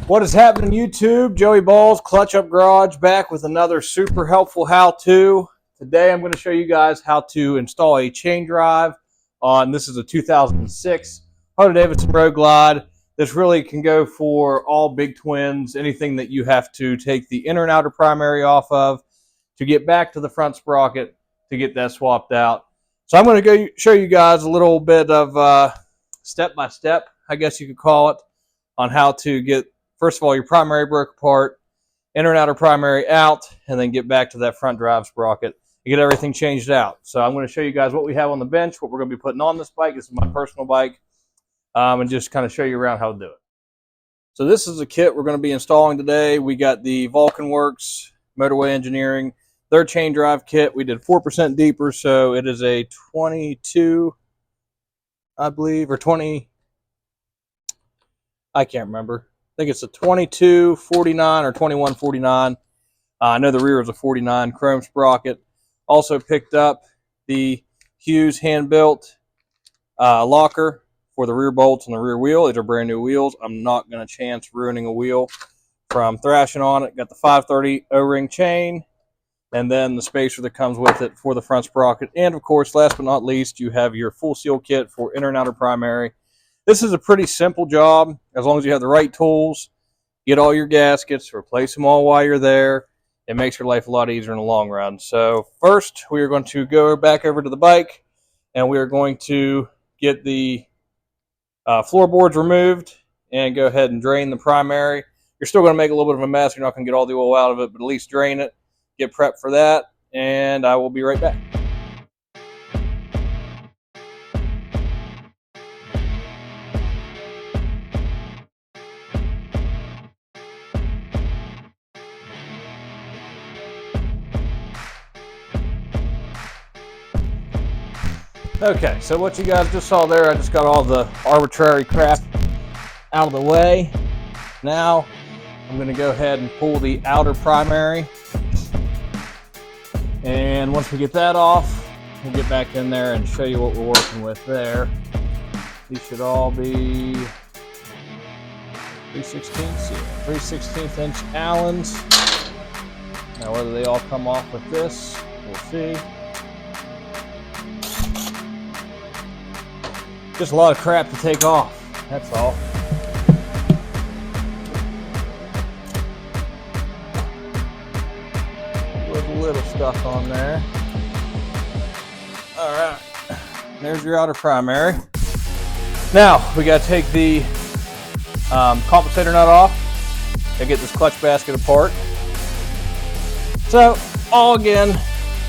What is happening, YouTube? Joey Balls, Clutch Up Garage, back with another super helpful how-to. Today I'm going to show you guys how to install a chain drive on, this is a 2006 Harley-Davidson Road Glide. This really can go for all big twins, anything that you have to take the inner and outer primary off of to get back to the front sprocket to get that swapped out. So I'm going to go show you guys a little bit of step-by-step, I guess you could call it, on how to get, first of all, your primary broke apart, inner and outer primary out, and then get back to that front drive sprocket and get everything changed out. So I'm going to show you guys what we have on the bench, what we're going to be putting on this bike. This is my personal bike, and just kind of show you around how to do it. So this is a kit we're going to be installing today. We got the Vulcan Works Motorway Engineering, their chain drive kit. We did 4% deeper, so it is a 22, I believe, or 20, I can't remember. I think it's a 2249 or 2149. I know the rear is a 49 chrome sprocket. Also picked up the Hughes hand-built locker for the rear bolts and the rear wheel. These are brand new wheels. I'm not going to chance ruining a wheel from thrashing on it. Got the 530 O-ring chain, and then the spacer that comes with it for the front sprocket. And of course, last but not least, you have your full seal kit for inner and outer primary. This is a pretty simple job as long as you have the right tools. Get all your gaskets, replace them all while you're there. It makes your life a lot easier in the long run. So first, we are going to go back over to the bike, and we are going to get the floorboards removed and go ahead and drain the primary. You're still going to make a little bit of a mess. You're not going to get all the oil out of it, but at least drain it. Get prepped for that, and I will be right back. Okay, so what you guys just saw there, I just got all the arbitrary crap out of the way. Now, I'm going to go ahead and pull the outer primary. And once we get that off, we'll get back in there and show you what we're working with there. These should all be 3/16 inch Allens. Now, whether they all come off with this, we'll see. Just a lot of crap to take off, that's all. With a little stuff on there. All right, there's your outer primary. Now, we gotta take the compensator nut off and get this clutch basket apart. So, all again,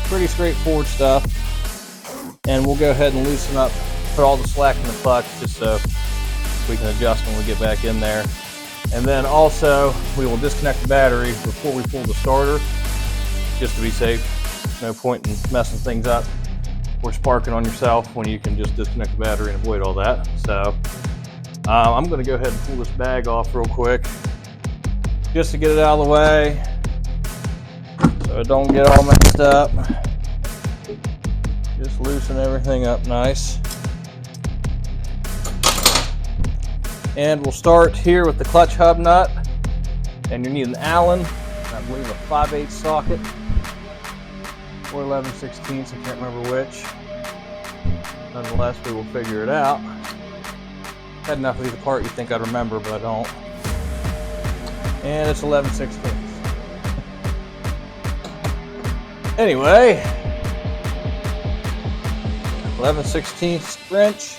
pretty straightforward stuff. And we'll go ahead and loosen up, put all the slack in the clutch just so we can adjust when we get back in there. And then also we will disconnect the battery before we pull the starter, just to be safe. No point in messing things up or sparking on yourself when you can just disconnect the battery and avoid all that. So I'm going to go ahead and pull this bag off real quick just to get it out of the way so it don't get all messed up. Just loosen everything up nice. And we'll start here with the clutch hub nut. And you need an Allen, I believe a 5/8 socket, or 11/16, I can't remember which. Nonetheless, we will figure it out. Had enough of these apart you think I'd remember, but I don't. And it's 11/16. Anyway, 11/16 wrench.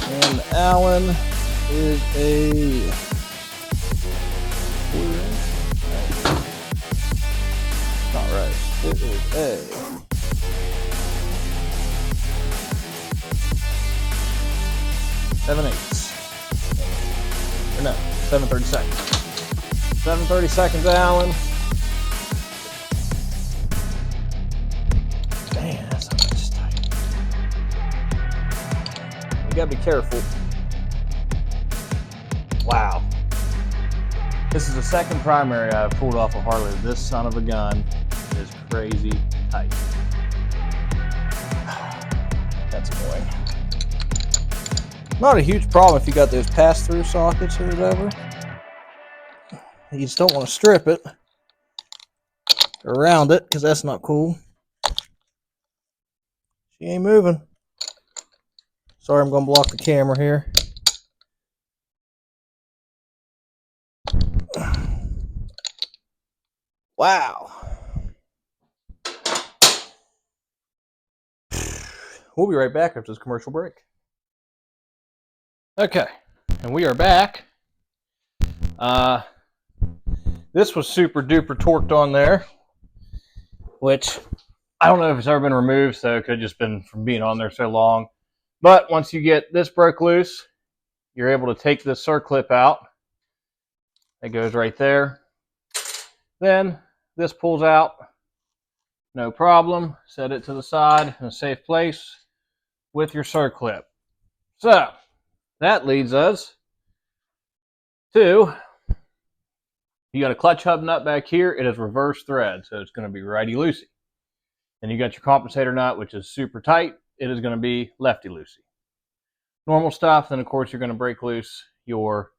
And the Allen is a 4-inch. Not right. It is a 7/8. Or no, 7/32. 7/32 Allen. Man, that's not just tight. You gotta be careful. Wow. This is the second primary I've pulled off a Harley. This son of a gun is crazy tight. That's annoying. Not a huge problem if you got those pass-through sockets or whatever. You just don't want to strip it around it because that's not cool. She ain't moving. Sorry, I'm going to block the camera here. Wow. We'll be right back after this commercial break. Okay, and we are back. This was super duper torqued on there, which I don't know if it's ever been removed, so it could have just been from being on there so long. But once you get this broke loose, you're able to take this circlip out. It goes right there. Then this pulls out, no problem. Set it to the side in a safe place with your circlip. So that leads us to, you got a clutch hub nut back here. It is reverse thread, so it's going to be righty-loosey. And you got your compensator nut, which is super tight. It is going to be lefty-loosey. Normal stuff, then of course you're going to break loose your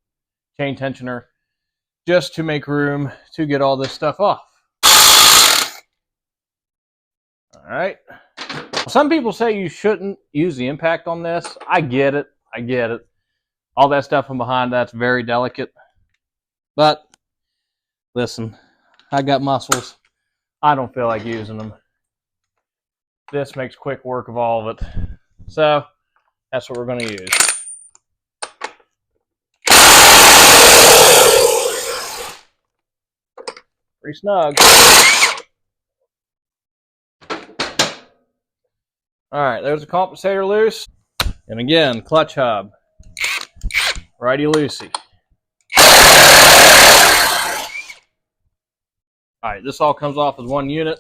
chain tensioner just to make room to get all this stuff off. All right. Some people say you shouldn't use the impact on this. I get it. I get it. All that stuff from behind that's very delicate. But listen, I got muscles. I don't feel like using them. This makes quick work of all of it. So that's what we're going to use. Pretty snug. All right, there's the compensator loose. And again, clutch hub. Righty-loosey. All right, this all comes off as one unit.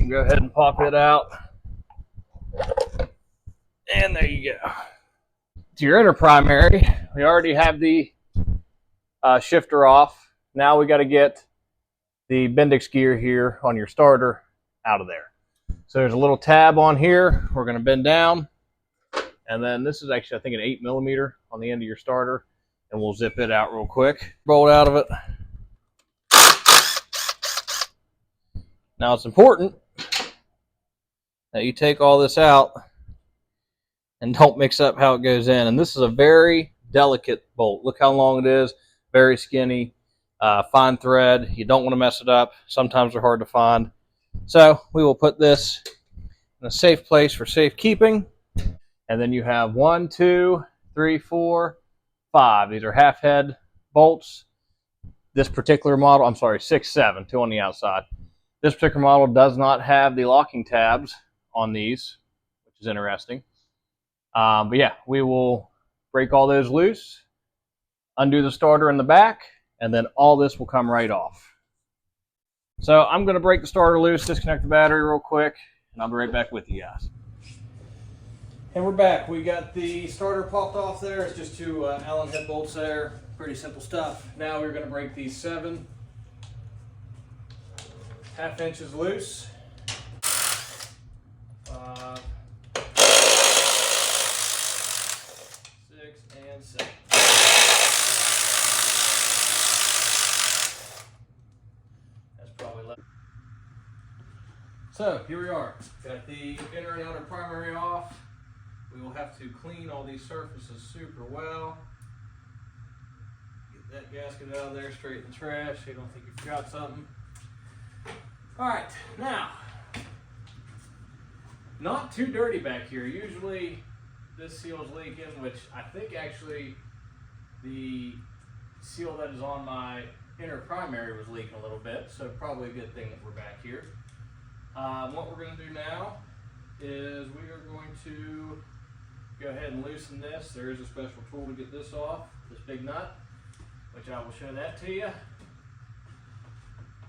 Go ahead and pop it out. And there you go. To your inner primary, we already have the shifter off. Now we got to get the Bendix gear here on your starter out of there. So there's a little tab on here. We're going to bend down. And then this is actually, I think, an 8mm on the end of your starter. And we'll zip it out real quick. Roll out of it. Now it's important that you take all this out and don't mix up how it goes in. And this is a very delicate bolt. Look how long it is. Very skinny, fine thread. You don't want to mess it up. Sometimes they're hard to find. So we will put this in a safe place for safekeeping. And then you have 1, 2, 3, 4, 5. These are half head bolts. This particular model, I'm sorry, 6, 7, 2 on the outside. This particular model does not have the locking tabs on these, which is interesting. But yeah, we will break all those loose, undo the starter in the back, and then all this will come right off. So I'm going to break the starter loose, disconnect the battery real quick, and I'll be right back with you guys. And we're back. We got the starter popped off there. It's just 2 Allen head bolts there. Pretty simple stuff. Now we're going to break these 7 1/2 inches loose. 5, 6, and 7. That's probably left. So here we are. Got the inner and outer primary off. We will have to clean all these surfaces super well. Get that gasket out of there, straight in the trash so you don't think you forgot something. All right, now, not too dirty back here. Usually this seal is leaking, which I think actually the seal that is on my inner primary was leaking a little bit, so probably a good thing that we're back here. What we're going to do now is we are going to go ahead and loosen this. There is a special tool to get this off, this big nut, which I will show that to you.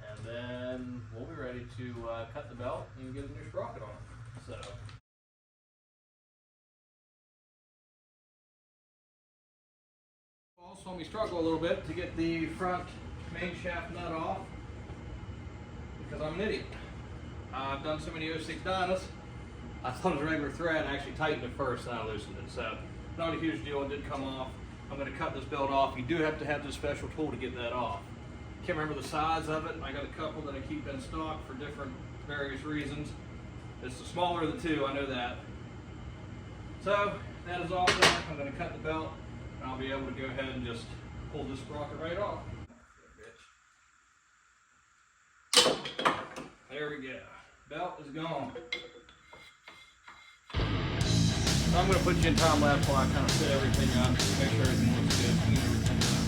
And then we'll be ready to cut the belt and get a new sprocket on it. So. Also saw me struggle a little bit to get the front main shaft nut off because I'm an idiot. I've done so many 06 dynas. I thought it was a regular thread. I actually tightened it first and I loosened it. So not a huge deal. It did come off. I'm going to cut this belt off. You do have to have this special tool to get that off. Can't remember the size of it. I got a couple that I keep in stock for different various reasons. It's the smaller of the two, I know that. So that is all done. I'm going to cut the belt and I'll be able to go ahead and just pull this sprocket right off. There we go. Belt is gone. So I'm going to put you in time lapse while I kind of set everything up, make sure everything looks good, clean everything up.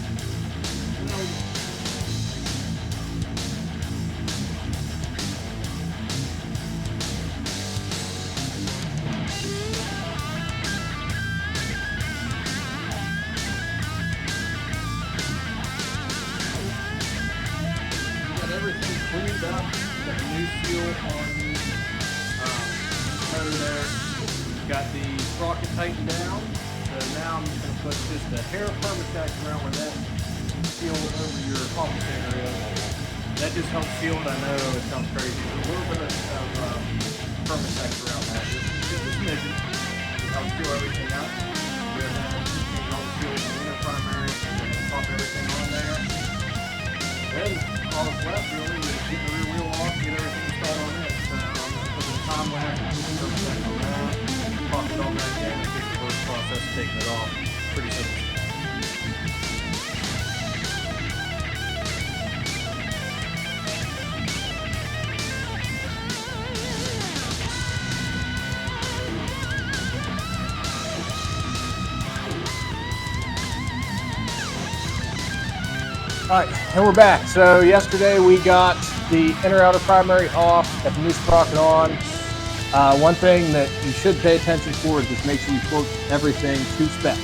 Got everything cleaned up. Got the new seal on the motor there. Got the sprocket tightened down, so now I'm just going to put just a hair of Permatex around where that seal over your compensator is. That just helps seal it. I know it sounds crazy, but a little bit of Permatex around that, just a smidgen, to help seal everything up. We're going to change all the seals in the inner primary, and then pop everything on there. Then all that's left really is get the rear wheel off, get everything installed on it. So I'm going to put the time lapse and Permatex on that. Pop it on back in and take the first process of taking it off. Pretty simple. Alright, and we're back. So yesterday we got the inner outer primary off, got the new sprocket on. One thing that you should pay attention for is just make sure you torque everything to spec.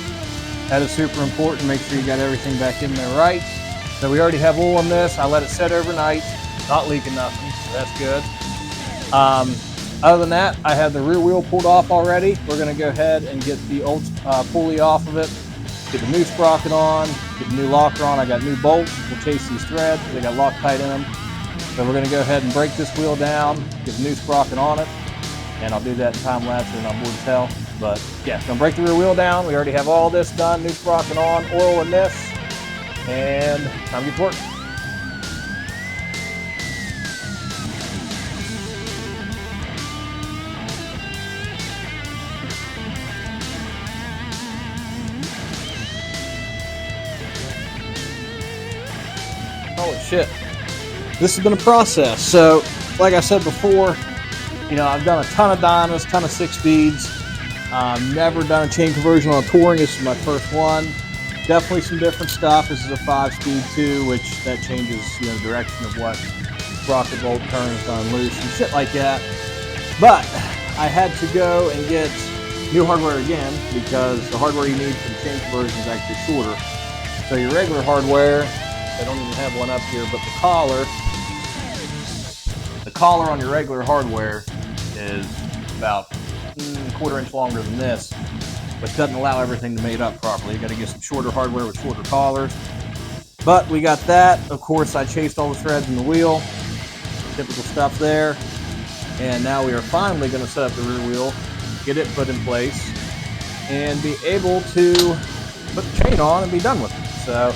That is super important. Make sure you got everything back in there right. So we already have oil in this. I let it set overnight, not leaking nothing, so that's good. Other than that, I have the rear wheel pulled off already. We're going to go ahead and get the old pulley off of it, get the new sprocket on, get the new locker on. I got new bolts. We'll chase these threads. They got Loctite in them. So we're going to go ahead and break this wheel down, get the new sprocket on it. And I'll do that in time lapse and I'm bored to tell. But yeah, gonna break the rear wheel down. We already have all this done, new sprocket on, oil in this, and time to get to work. Holy shit. This has been a process. So, like I said before, you know, I've done a ton of dynos, ton of 6-speeds. Never done a chain conversion on a touring. This is my first one. Definitely some different stuff. This is a 5-speed too, which that changes, you know, the direction of what sprocket bolt turns on loose and shit like that. But I had to go and get new hardware again because the hardware you need for the chain conversion is actually shorter. So your regular hardware, I don't even have one up here, but the collar on your regular hardware is about a quarter-inch longer than this, which doesn't allow everything to mate up properly. You got to get some shorter hardware with shorter collars. But we got that. Of course, I chased all the threads in the wheel. Typical stuff there. And now we are finally going to set up the rear wheel, get it put in place, and be able to put the chain on and be done with it. So,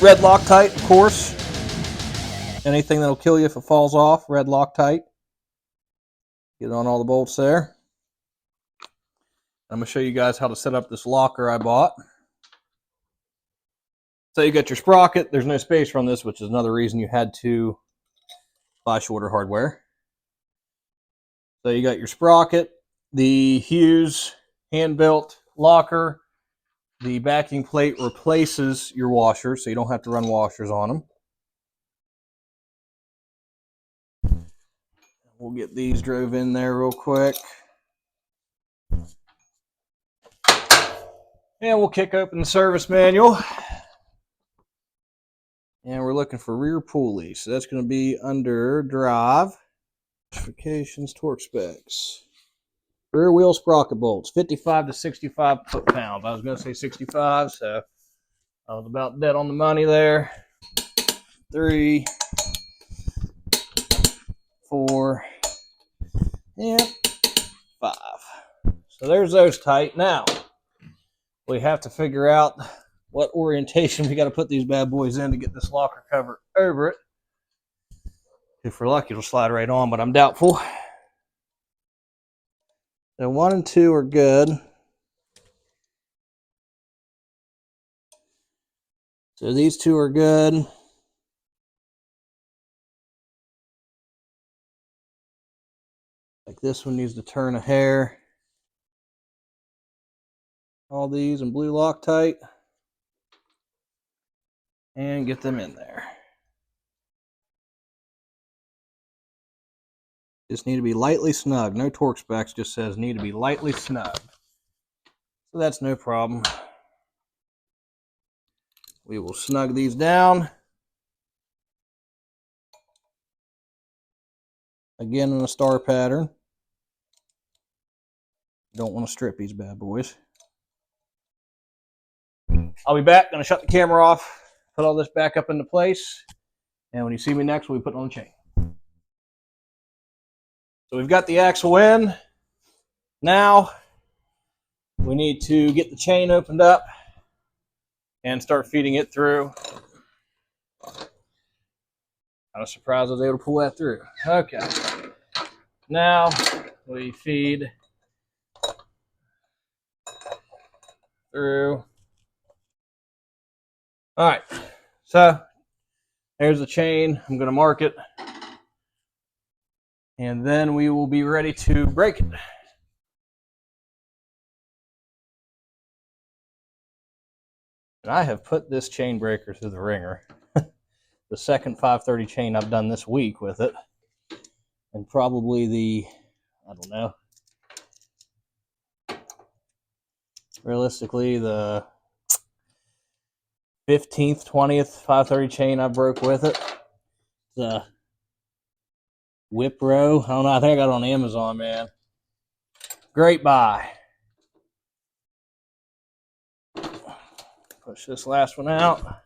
red Loctite, of course. Anything that'll kill you if it falls off, red Loctite. Get on all the bolts there. I'm going to show you guys how to set up this locker I bought. So you got your sprocket. There's no spacer on this, which is another reason you had to buy shorter hardware. So you got your sprocket, the Hughes hand-built locker. The backing plate replaces your washer, so you don't have to run washers on them. We'll get these drove in there real quick. And we'll kick open the service manual. And we're looking for rear pulley. So that's going to be under drive. Specifications, torque specs. Rear wheel sprocket bolts, 55 to 65 foot-pounds. I was going to say 65, so I was about dead on the money there. 3, 4, and 5. So there's those tight. Now, we have to figure out what orientation we got to put these bad boys in to get this locker cover over it. If we're lucky, it'll slide right on, but I'm doubtful. So 1 and 2 are good. So these two are good. Like this one needs to turn a hair. All these in blue Loctite. And get them in there. Just need to be lightly snug. No torque specs, just says need to be lightly snug. So that's no problem. We will snug these down. Again in a star pattern. Don't want to strip these bad boys. I'll be back. Gonna shut the camera off, put all this back up into place, and when you see me next, we'll be putting on the chain. So we've got the axle in. Now we need to get the chain opened up and start feeding it through. I was surprised I was able to pull that through. Okay. Now we feed through. All right. So there's the chain. I'm going to mark it. And then we will be ready to break it. And I have put this chain breaker through the ringer. The second 530 chain I've done this week with it. And probably the, I don't know, realistically the 15th, 20th 530 chain I broke with it. The Whip Row. I don't know, I think I got it on Amazon, man. Great buy. Push this last one out.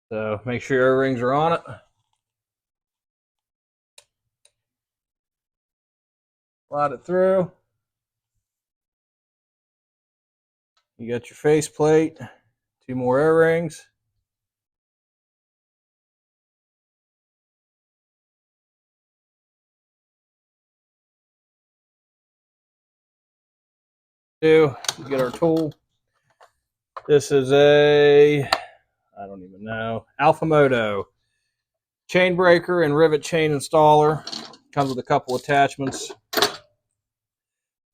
So make sure your O-rings are on it. Slide it through. You got your face plate, 2 more O-rings. Get our tool. This is a, I don't even know, Alpha Moto chain breaker and rivet chain installer. Comes with a couple attachments.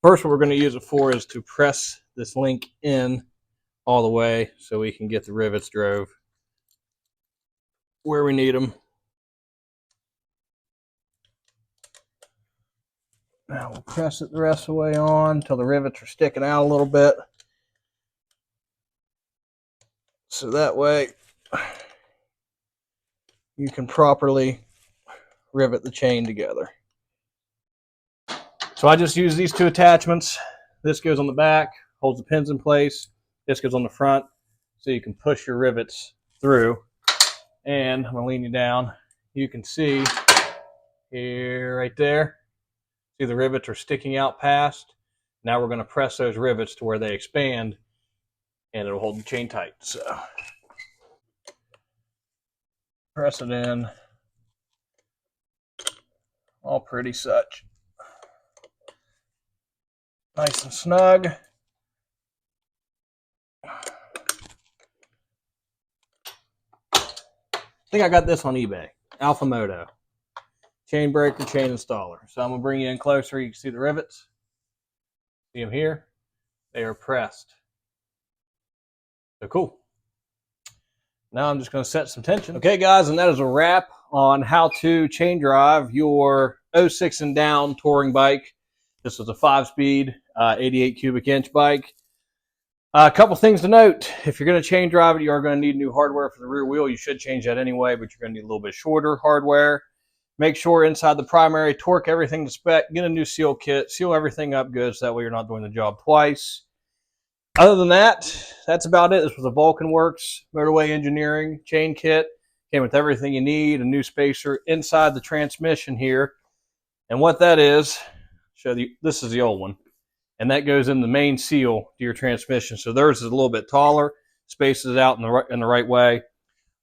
First, what we're going to use it for is to press this link in all the way so we can get the rivets drove where we need them. Now we'll press it the rest of the way on until the rivets are sticking out a little bit. So that way you can properly rivet the chain together. So I just use these 2 attachments. This goes on the back, holds the pins in place. This goes on the front, so you can push your rivets through. And I'm going to lean you down. You can see here, right there. See the rivets are sticking out past. Now we're going to press those rivets to where they expand, and it'll hold the chain tight. So press it in, all pretty such. Nice and snug. I think I got this on eBay. Alpha Moto. Chain breaker, chain installer. So I'm going to bring you in closer. You can see the rivets. See them here? They are pressed. So cool. Now I'm just going to set some tension. Okay, guys, and that is a wrap on how to chain drive your 06 and down touring bike. This was a 5-speed, 88 cubic inch bike. A couple things to note. If you're going to chain drive it, you are going to need new hardware for the rear wheel. You should change that anyway, but you're going to need a little bit shorter hardware. Make sure inside the primary, torque everything to spec. Get a new seal kit. Seal everything up good so that way you're not doing the job twice. Other than that, that's about it. This was a Vulcan Works Motorway Engineering chain kit. Came with everything you need, a new spacer inside the transmission here. And what that is, show you, this is the old one. and that goes in the main seal to your transmission. So theirs is a little bit taller, spaces out in the right way.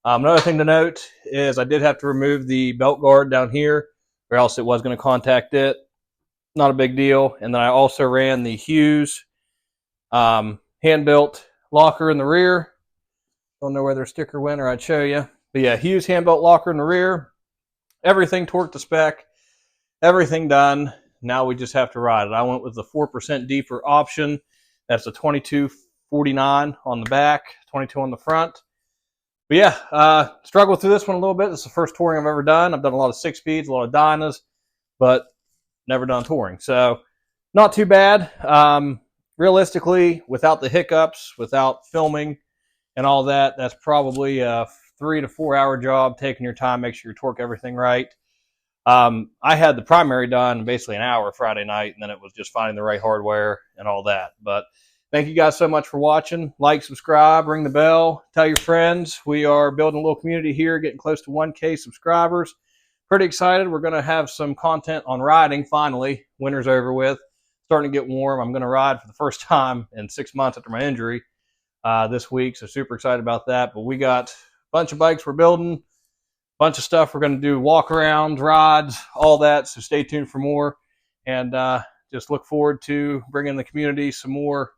Another thing to note is I did have to remove the belt guard down here, or else it was going to contact it. Not a big deal. And then I also ran the Hughes hand-built locker in the rear. Don't know where their sticker went, or I'd show you. But yeah, Hughes hand-built locker in the rear. Everything torqued to spec. Everything done. Now we just have to ride it. I went with the 4% deeper option. That's a 2249 on the back, 22 on the front. But yeah, struggled through this one a little bit. This is the first touring I've ever done. I've done a lot of 6-speeds, a lot of Dynas, but never done touring. So not too bad. Realistically, without the hiccups, without filming and all that, that's probably a 3 to 4 hour job, taking your time, make sure you torque everything right. I had the primary done basically an hour Friday night, and then it was just finding the right hardware and all that. But thank you guys so much for watching. Like, subscribe, ring the bell, tell your friends. We are building a little community here, getting close to 1K subscribers. Pretty excited. We're going to have some content on riding finally. Winter's over with. Starting to get warm. I'm going to ride for the first time in 6 months after my injury this week, so super excited about that. But we got a bunch of bikes we're building, bunch of stuff we're going to do, walk arounds, rides, all that. So stay tuned for more, and just look forward to bringing the community some more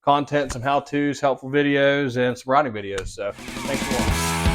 content, some how-tos, helpful videos, and some riding videos. So thanks for watching.